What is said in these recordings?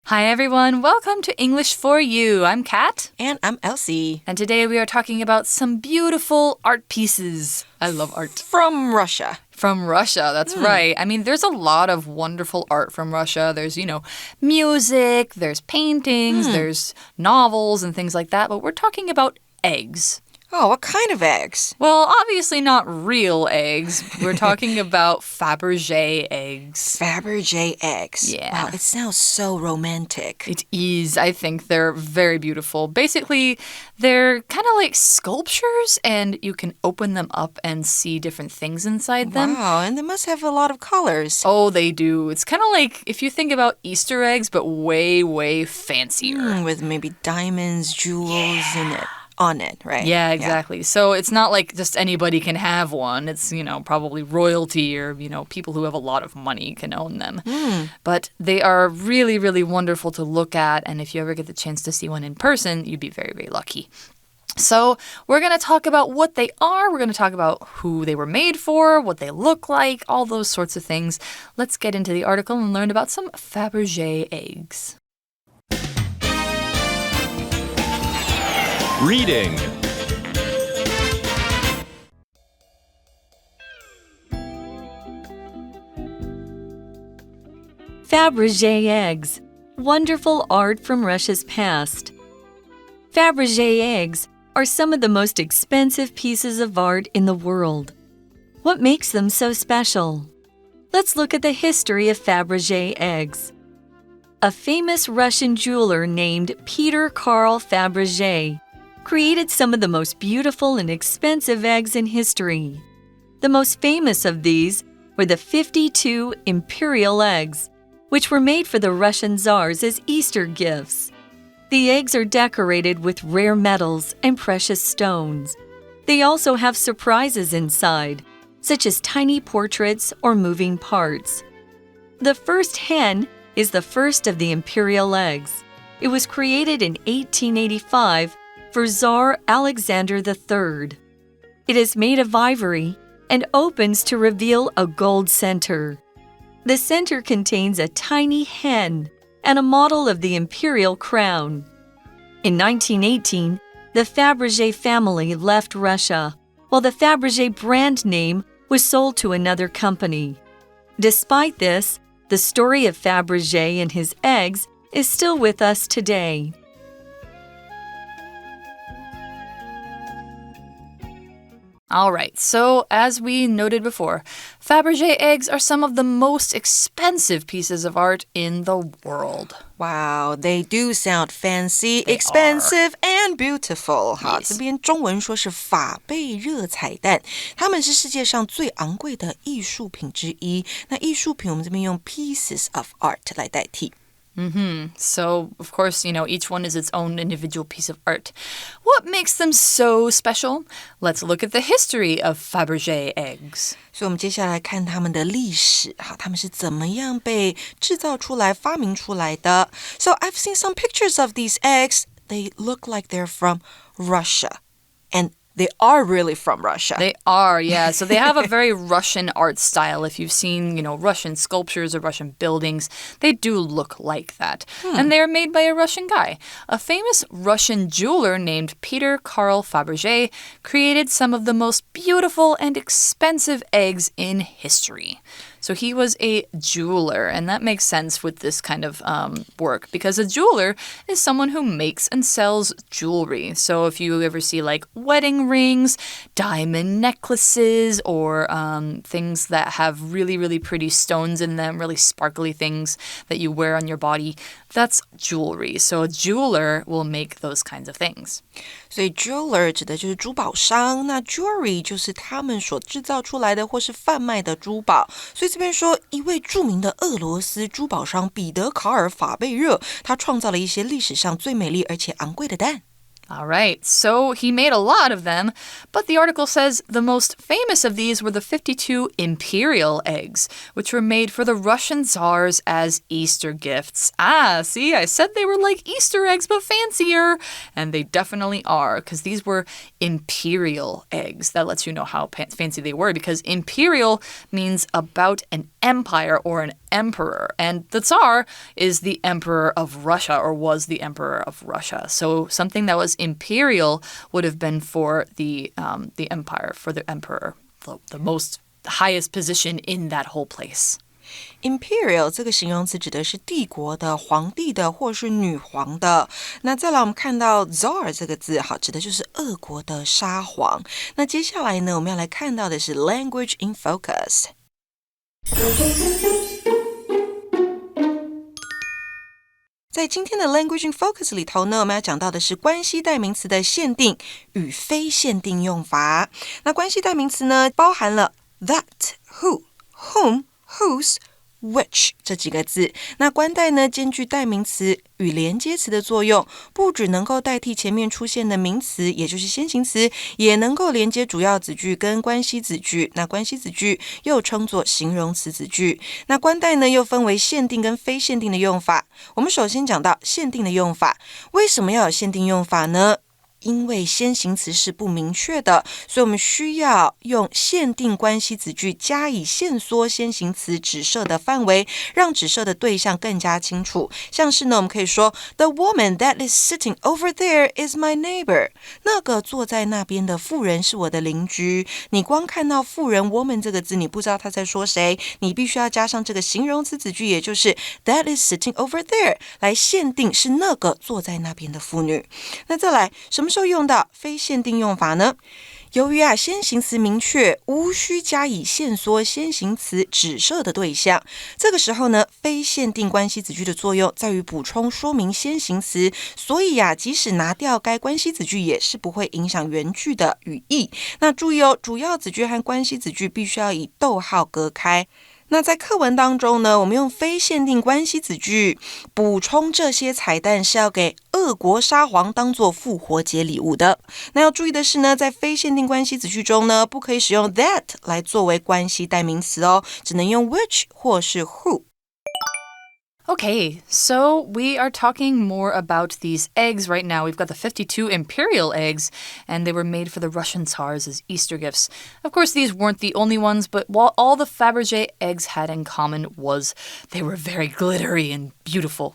Hi everyone, welcome to English for You. I'm Kat. And I'm Elsie. And today we are talking about some beautiful art pieces. I love art. From Russia. From Russia, that's right. I mean, there's a lot of wonderful art from Russia. There's, music, there's paintings, there's novels and things like that. But we're talking about eggs. Oh, what kind of eggs? Well, obviously not real eggs. We're talking about Fabergé eggs. Fabergé eggs. Yeah. Wow, it sounds so romantic. It is. I think they're very beautiful. Basically, they're kind of like sculptures, and you can open them up and see different things inside them. Wow, and they must have a lot of colors. Oh, they do. It's kind of like if you think about Easter eggs, but way, way fancier. With maybe diamonds, jewels on it, right? Yeah, exactly. So it's not like just anybody can have one. It's, probably royalty or, people who have a lot of money can own them. But they are really, really wonderful to look at. And if you ever get the chance to see one in person, you'd be very, very lucky. So we're going to talk about what they are. We're going to talk about who they were made for, what they look like, all those sorts of things. Let's get into the article and learn about some Fabergé eggs. Reading. Fabergé eggs, wonderful art from Russia's past. Fabergé eggs are some of the most expensive pieces of art in the world. What makes them so special? Let's look at the history of Fabergé eggs. A famous Russian jeweler named Peter Carl Fabergé created some of the most beautiful and expensive eggs in history. The most famous of these were the 52 imperial eggs, which were made for the Russian czars as Easter gifts. The eggs are decorated with rare metals and precious stones. They also have surprises inside, such as tiny portraits or moving parts. The first hen is the first of the imperial eggs. It was created in 1885 for Tsar Alexander III. It is made of ivory and opens to reveal a gold center. The center contains a tiny hen and a model of the imperial crown. In 1918, the Fabergé family left Russia, while the Fabergé brand name was sold to another company. Despite this, the story of Fabergé and his eggs is still with us today. All right, so as we noted before, Fabergé eggs are some of the most expensive pieces of art in the world. Wow, they do sound fancy, expensive, and beautiful. 好，这边中文说是法贝热彩蛋，它们是世界上最昂贵的艺术品之一。那艺术品我们这边用 pieces of art 来代替。So, of course, each one is its own individual piece of art. What makes them so special? Let's look at the history of Fabergé eggs. 所以我们接下来看他们的历史，好，他们是怎么样被制造出来、发明出来的。So I've seen some pictures of these eggs. They look like they're from Russia. And they are really from Russia. They are, yeah. So they have a very Russian art style. If you've seen, Russian sculptures or Russian buildings, they do look like that. And they are made by a Russian guy. A famous Russian jeweler named Peter Carl Fabergé created some of the most beautiful and expensive eggs in history. So he was a jeweler, and that makes sense with this kind of work because a jeweler is someone who makes and sells jewelry. So if you ever see like wedding rings, diamond necklaces, or things that have really, really pretty stones in them, really sparkly things that you wear on your body, that's jewelry. So a jeweler will make those kinds of things. 所以 jeweler 指的就是珠宝商，那 jewelry 就是他们所制造出来的或是贩卖的珠宝。所以这边说一位著名的俄罗斯珠宝商彼得卡尔法贝热，他创造了一些历史上最美丽而且昂贵的蛋。All right, so he made a lot of them, but the article says the most famous of these were the 52 imperial eggs, which were made for the Russian Tsars as Easter gifts. Ah, see, I said they were like Easter eggs, but fancier. And they definitely are, because these were imperial eggs. That lets you know how fancy they were, because imperial means about an empire or an emperor. And the Tsar is the emperor of Russia, or was the emperor of Russia. So something that was imperial would have been for the empire, for the emperor, the most highest position in that whole place. Imperial 这个形容词指的是帝国的、皇帝的或是女皇的。那再来我们看到 Tsar 这个字，好，指的就是俄国的沙皇。那接下来呢，我们要来看到的是 Language in Focus。在今天的 Language in Focus 里头呢，我们要讲到的是关系代名词的限定与非限定用法。那关系代名词呢，包含了 that, who, whom, whose,which 这几个字，那关代呢兼具代名词与连接词的作用，不只能够代替前面出现的名词，也就是先行词，也能够连接主要子句跟关系子句。那关系子句又称作形容词子句。那关代呢又分为限定跟非限定的用法。我们首先讲到限定的用法，为什么要有限定用法呢？因为先行词是不明确的，所以我们需要用限定关系子句加以限缩先行词指涉的范围，让指涉的对象更加清楚。像是呢，我们可以说 The woman that is sitting over there is my neighbor. 那个坐在那边的妇人是我的邻居。你光看到妇人 woman 这个字，你不知道他在说谁，你必须要加上这个形容词子句，也就是 that is sitting over there 来限定是那个坐在那边的妇女。那再来，什么时候用到非限定用法呢？由于先行词明确，无需加以限缩先行词指涉的对象。这个时候呢，非限定关系子句的作用在于补充说明先行词，所以即使拿掉该关系子句，也是不会影响原句的语义。那注意哦，主要子句和关系子句必须要以逗号隔开。那在课文当中呢，我们用非限定关系子句补充这些彩蛋，是要给俄国沙皇当作复活节礼物的。那要注意的是呢，在非限定关系子句中呢，不可以使用 that 来作为关系代名词哦，只能用 which 或是 who。Okay, so we are talking more about these eggs right now. We've got the 52 imperial eggs, and they were made for the Russian Tsars as Easter gifts. Of course, these weren't the only ones, but what all the Fabergé eggs had in common was they were very glittery and beautiful.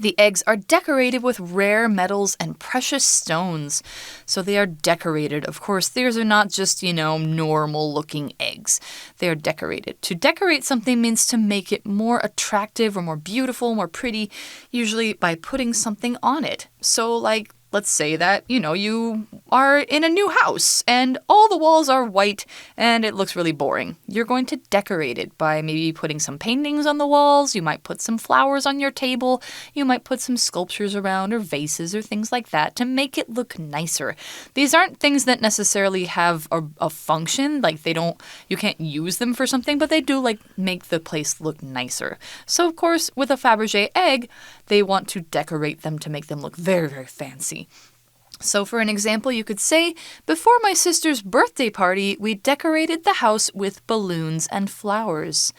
The eggs are decorated with rare metals and precious stones. So they are decorated. Of course, these are not just, normal-looking eggs. They are decorated. To decorate something means to make it more attractive or more beautiful, more pretty, usually by putting something on it. So, let's say that, you are in a new house and all the walls are white and it looks really boring. You're going to decorate it by maybe putting some paintings on the walls. You might put some flowers on your table. You might put some sculptures around or vases or things like that to make it look nicer. These aren't things that necessarily have a function. You can't use them for something, but they do make the place look nicer. So, of course, with a Fabergé egg, they want to decorate them to make them look very, very fancy. So for an example, you could say, before my sister's birthday party, we decorated the house with balloons and flowers.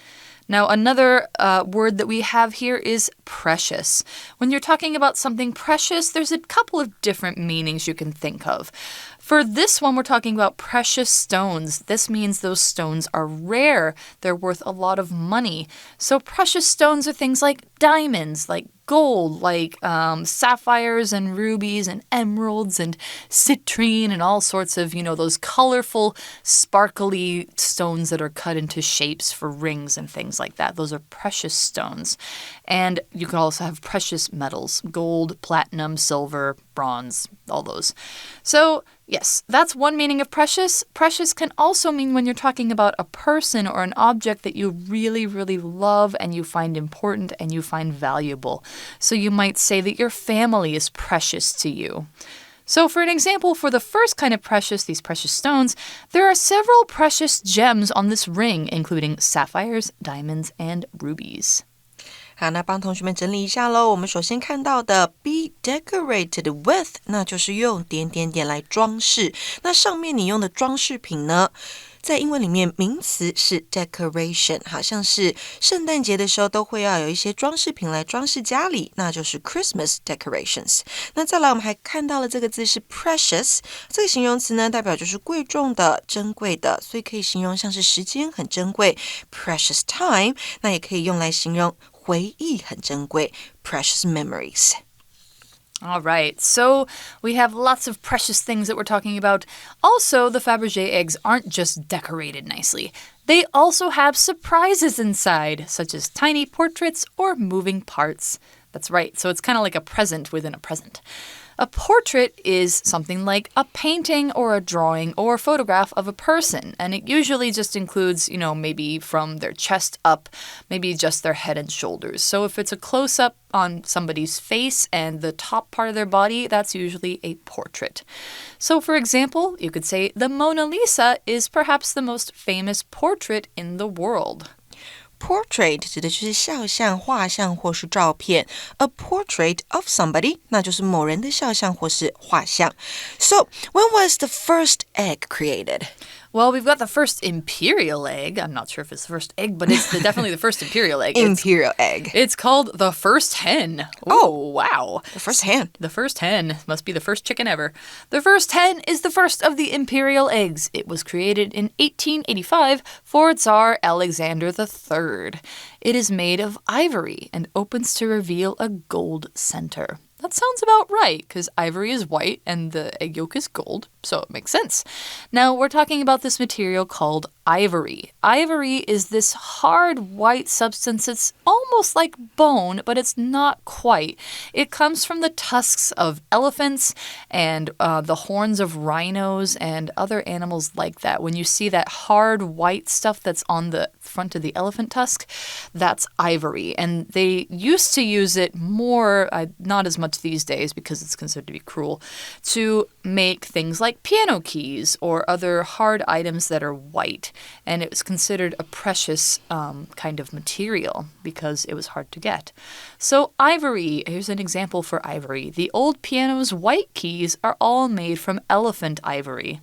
Now, another word that we have here is precious. When you're talking about something precious, there's a couple of different meanings you can think of. For this one, we're talking about precious stones. This means those stones are rare. They're worth a lot of money. So precious stones are things like diamonds, like gold, like sapphires and rubies and emeralds and citrine and all sorts of, those colorful, sparkly stones that are cut into shapes for rings and things like that. Those are precious stones. And you could also have precious metals, gold, platinum, silver, bronze, all those. So, yes, that's one meaning of precious. Precious can also mean when you're talking about a person or an object that you really, really love and you find important and you find valuable. So you might say that your family is precious to you. So for an example, for the first kind of precious, these precious stones, there are several precious gems on this ring, including sapphires, diamonds, and rubies. 好，那帮同学们整理一下咯。我们首先看到的 be decorated with， 那就是用点点点来装饰。那上面你用的装饰品呢，在英文里面名词是 decoration， 好像是圣诞节的时候都会要有一些装饰品来装饰家里，那就是 Christmas decorations。 那再来我们还看到了这个字是 precious， 这个形容词呢代表就是贵重的、珍贵的，所以可以形容像是时间很珍贵 precious time， 那也可以用来形容回忆很珍贵 precious memories。All right, so we have lots of precious things that we're talking about. Also, the Fabergé eggs aren't just decorated nicely. They also have surprises inside, such as tiny portraits or moving parts. That's right, so it's kind of like a present within a present. A portrait is something like a painting or a drawing or a photograph of a person, and it usually just includes, maybe from their chest up, maybe just their head and shoulders. So if it's a close-up on somebody's face and the top part of their body, that's usually a portrait. So for example, you could say the Mona Lisa is perhaps the most famous portrait in the world. Portrait 指的就是肖像、画像或是照片。A portrait of somebody 那就是某人的肖像或是画像。So, when was the first egg created? Well, we've got the first imperial egg. I'm not sure if it's the first egg, but it's definitely the first imperial egg. Imperial egg. It's called the first hen. Oh, wow. The first hen. The first hen. Must be the first chicken ever. The first hen is the first of the imperial eggs. It was created in 1885 for Tsar Alexander III. It is made of ivory and opens to reveal a gold center. That sounds about right, because ivory is white and the egg yolk is gold, so it makes sense. Now, we're talking about this material called ivory. Ivory is this hard white substance. It's almost like bone, but it's not quite. It comes from the tusks of elephants and the horns of rhinos and other animals like that. When you see that hard white stuff that's on the front of the elephant tusk, that's ivory. And they used to use it more, not as much these days because it's considered to be cruel, to make things like piano keys or other hard items that are white. And it was considered a precious kind of material because it was hard to get. So ivory, here's an example for ivory. The old piano's white keys are all made from elephant ivory.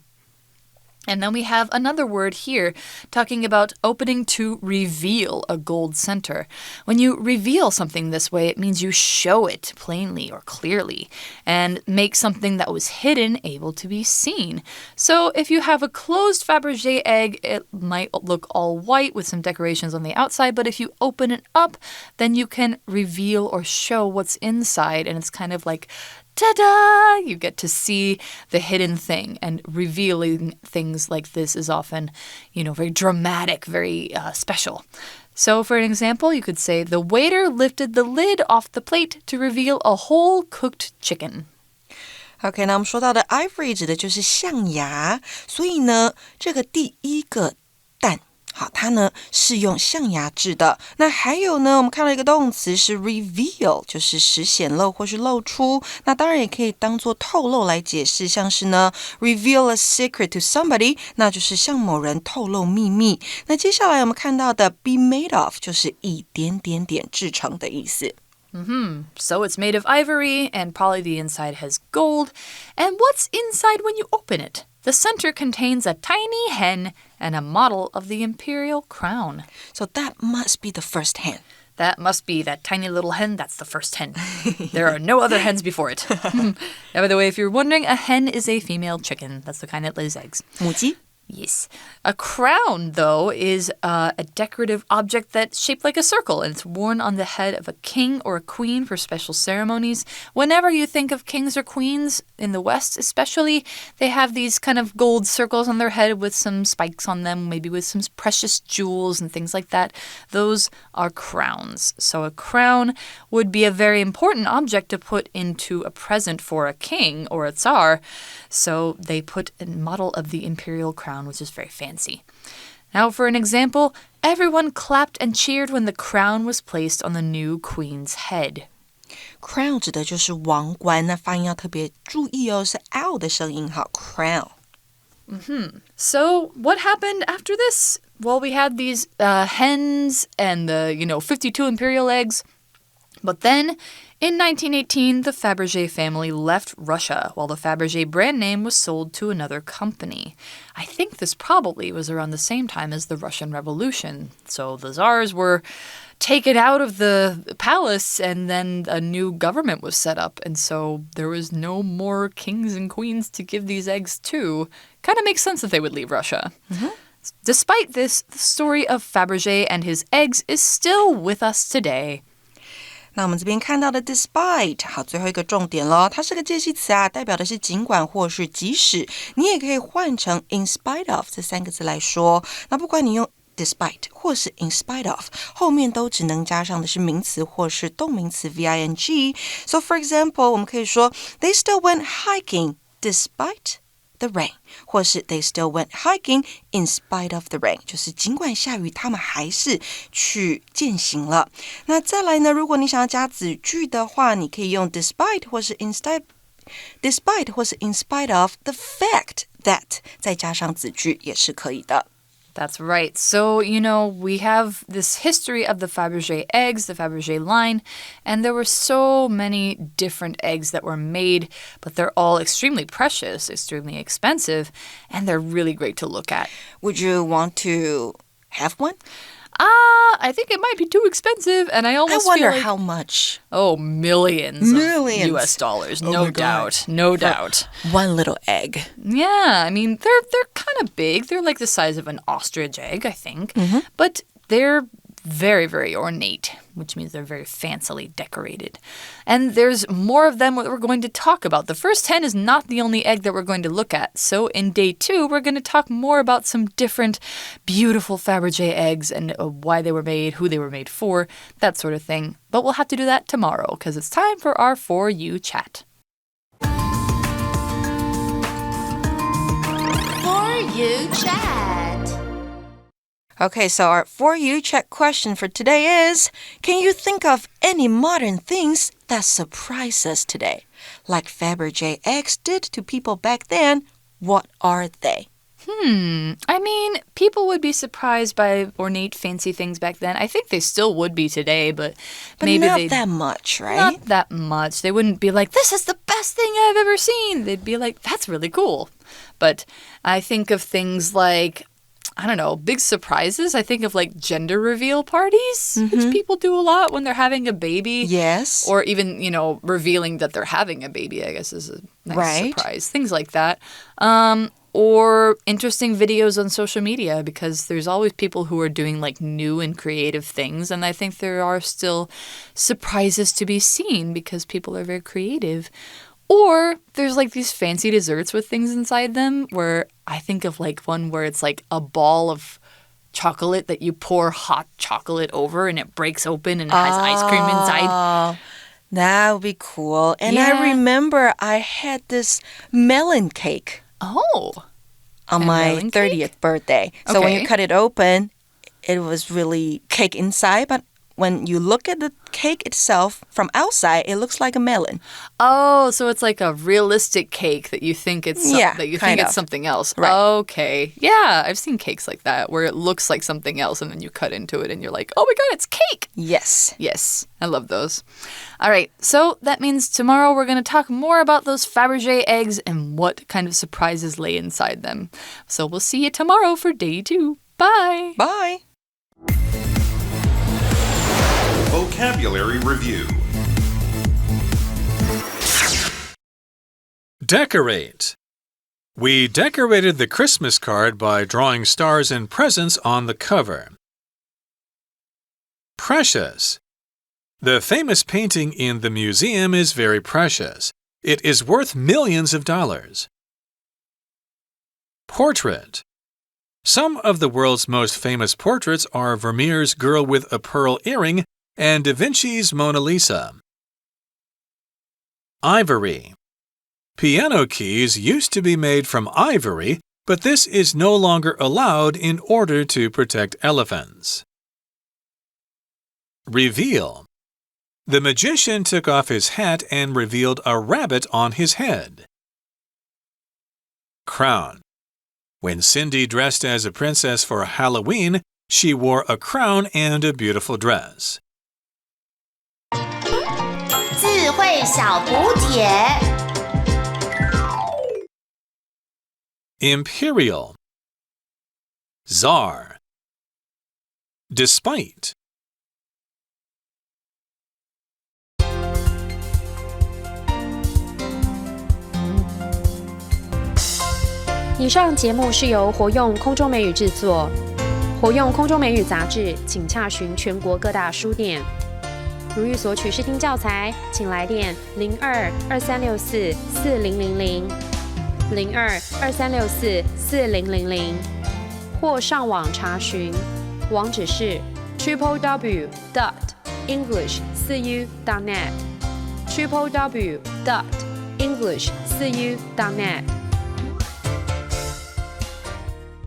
And then we have another word here talking about opening to reveal a gold center. When you reveal something this way, it means you show it plainly or clearly and make something that was hidden able to be seen. So if you have a closed Fabergé egg, it might look all white with some decorations on the outside, but if you open it up, then you can reveal or show what's inside, and it's kind of like ta-da! You get to see the hidden thing, and revealing things like this is often, very dramatic, very special. So for an example, you could say, the waiter lifted the lid off the plate to reveal a whole cooked chicken. OK， 那我们说到的 ivory 指的就是象牙，所以呢，这个第一个蛋。好，它呢是用象牙制的。那还有呢，我们看到一个动词是 reveal， 就是使显露或是露出。那当然也可以当作透露来解释，像是呢 reveal a secret to somebody， 那就是向某人透露秘密。那接下来我们看到的 be made of 就是以点点点制成的意思。So it's made of ivory, and probably the inside has gold. And what's inside when you open it? The center contains a tiny hen and a model of the imperial crown. So that must be the first hen. That must be that tiny little hen. That's the first hen. There are no other hens before it. Now, by the way, if you're wondering, a hen is a female chicken. That's the kind that lays eggs. 母鸡 Yes. A crown, though, is a decorative object that's shaped like a circle, and it's worn on the head of a king or a queen for special ceremonies. Whenever you think of kings or queens, in the West especially, they have these kind of gold circles on their head with some spikes on them, maybe with some precious jewels and things like that. Those are crowns. So a crown would be a very important object to put into a present for a king or a tsar. So they put a model of the imperial crown, which is very fancy. Now, for an example, everyone clapped and cheered when the crown was placed on the new queen's head. Crown 指的就是王冠，那发音要特别注意哦，是 L 的声音，好 crown。So what happened after this? Well, we had these hens and the, 52 imperial eggs. But then, in 1918, the Fabergé family left Russia while the Fabergé brand name was sold to another company. I think this probably was around the same time as the Russian Revolution. So the czars were taken out of the palace and then a new government was set up. And so there was no more kings and queens to give these eggs to. Kind of makes sense that they would leave Russia. Despite this, the story of Fabergé and his eggs is still with us today. 那我们这边看到的 despite， 好，最后一个重点咯，它是个介系词啊，代表的是尽管或是即使，你也可以换成 in spite of 这3个字来说。那不管你用 despite 或是 in spite of， 后面都只能加上的是名词或是动名词 VING。So for example， 我们可以说 They still went hiking despite the rain， 或是 they still went hiking in spite of the rain， 就是尽管下雨，他们还是去健行了。那再来呢，如果你想要加子句的话，你可以用 despite 或是 in spite of the fact that， 再加上子句也是可以的。That's right. So, we have this history of the Fabergé eggs, the Fabergé line, and there were so many different eggs that were made, but they're all extremely precious, extremely expensive, and they're really great to look at. Would you want to have one? I think it might be too expensive, and I wonder how much. Oh, millions of US dollars, no doubt. One little egg. Yeah, I mean, they're kind of big. They're like the size of an ostrich egg, I think. But they're very, very ornate, which means they're very fancily decorated. And there's more of them that we're going to talk about. The first 10 is not the only egg that we're going to look at. So in day 2, we're going to talk more about some different beautiful Fabergé eggs and why they were made, who they were made for, that sort of thing. But we'll have to do that tomorrow because it's time for our For You chat. For You chat. Okay, so our For You check question for today is, can you think of any modern things that surprise us today? Like Fabergé eggs did to people back then, what are they? I mean, people would be surprised by ornate, fancy things back then. I think they still would be today, but maybe not that much, right? Not that much. They wouldn't be like, this is the best thing I've ever seen. They'd be like, that's really cool. But I think of things like, I don't know, big surprises. I think of like gender reveal parties, which people do a lot when they're having a baby. Yes. Or even, revealing that they're having a baby, I guess is a nice surprise. Things like that. Or interesting videos on social media, because there's always people who are doing like new and creative things. And I think there are still surprises to be seen because people are very creative. Or there's like these fancy desserts with things inside them where I think of like one where it's like a ball of chocolate that you pour hot chocolate over and it breaks open and it has ice cream inside. That would be cool. And I remember I had this melon cake. Oh. On my 30th birthday. So when you cut it open, it was really cake inside, but when you look at the cake itself from outside, it looks like a melon. Oh, so it's like a realistic cake that you think it's it's something else. Right. Okay. Yeah, I've seen cakes like that where it looks like something else and then you cut into it and you're like, "Oh my god, it's cake." Yes. Yes. I love those. All right. So that means tomorrow we're going to talk more about those Fabergé eggs and what kind of surprises lay inside them. So we'll see you tomorrow for day 2. Bye. Bye. Vocabulary Review. Decorate. We decorated the Christmas card by drawing stars and presents on the cover. Precious. The famous painting in the museum is very precious. It is worth millions of dollars. Portrait. Some of the world's most famous portraits are Vermeer's Girl with a Pearl Earring and Da Vinci's Mona Lisa. Ivory. Piano keys used to be made from ivory, but this is no longer allowed in order to protect elephants. Reveal. The magician took off his hat and revealed a rabbit on his head. Crown. When Cindy dressed as a princess for Halloween, she wore a crown and a beautiful dress. 费小补帖。Imperial Czar Despite以上节目是由活用空中美语制作，活用空中美语杂志，请洽询全国各大书店。如欲索取试听教材，请来电02-2364-4000，02-2364-4000，或上网查询，网址是 www.english4u.net，www.english4u.net。